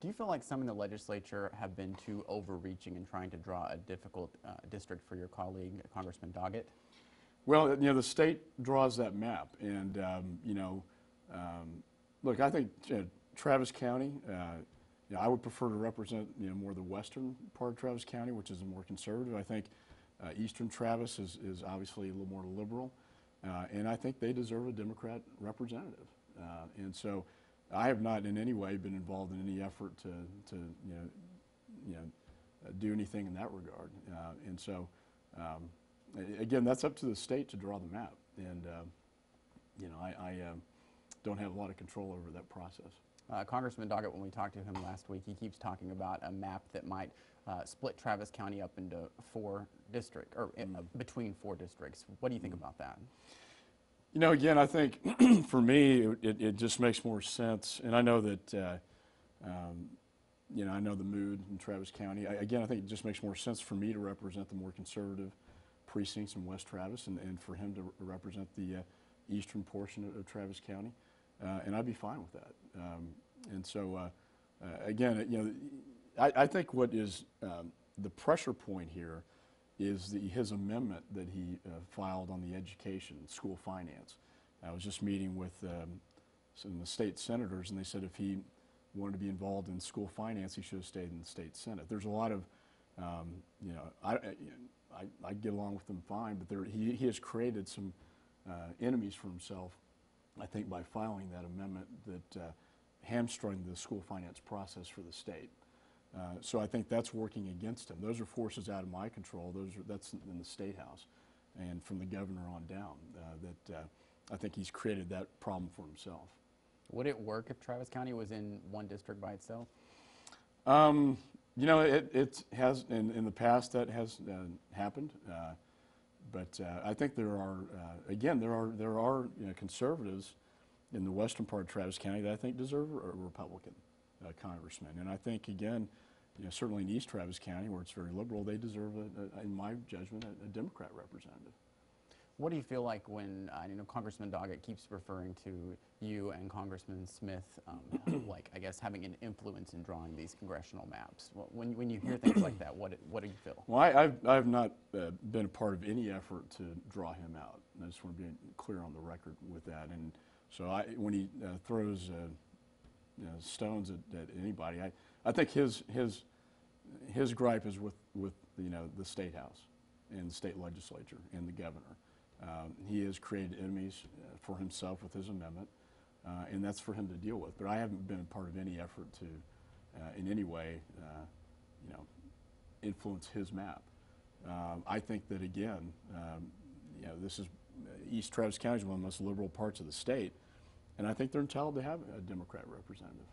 Do you feel like some in the legislature have been too overreaching in trying to draw a difficult district for your colleague, Congressman Doggett? Well, the state draws that map, and look, I think Travis County. I would prefer to represent more the western part of Travis County, which is more conservative. I think eastern Travis is obviously a little more liberal, and I think they deserve a Democrat representative. And so, I have not in any way been involved in any effort to do anything in that regard. And so. Again, that's up to the state to draw the map, and I don't have a lot of control over that process. Congressman Doggett, when we talked to him last week, he keeps talking about a map that might split Travis County up into four districts, or between four districts. What do you think about that? Again, I think for me, it just makes more sense, and I know that, I know the mood in Travis County. Again, I think it just makes more sense for me to represent the more conservative precincts in West Travis, and for him to represent the eastern portion of Travis County, and I'd be fine with that. And so, again, I think what is the pressure point here is his amendment that he filed on the education, school finance. I was just meeting with some of the state senators, and they said if he wanted to be involved in school finance, he should have stayed in the state Senate. There's a lot of, I get along with them fine, but he has created some enemies for himself, I think, by filing that amendment that hamstrung the school finance process for the state. So I think that's working against him. Those are forces out of my control. That's in the State House and from the governor on down that I think he's created that problem for himself. Would it work if Travis County was in one district by itself? It has in the past that has happened, but I think there are conservatives in the western part of Travis County that I think deserve a Republican congressman, and I think again, certainly in East Travis County where it's very liberal, they deserve in my judgment, a Democrat representative. What do you feel like when Congressman Doggett keeps referring to you and Congressman Smith, like I guess having an influence in drawing these congressional maps? When you hear things like that, what do you feel? Well, I've not been a part of any effort to draw him out. I just want to be clear on the record with that. And so when he throws stones at anybody, I think his gripe is with the State House and the state legislature and the governor. He has created enemies for himself with his amendment, and that's for him to deal with. But I haven't been a part of any effort to, in any way, influence his map. I think that again, this is East Travis County is one of the most liberal parts of the state, and I think they're entitled to have a Democrat representative.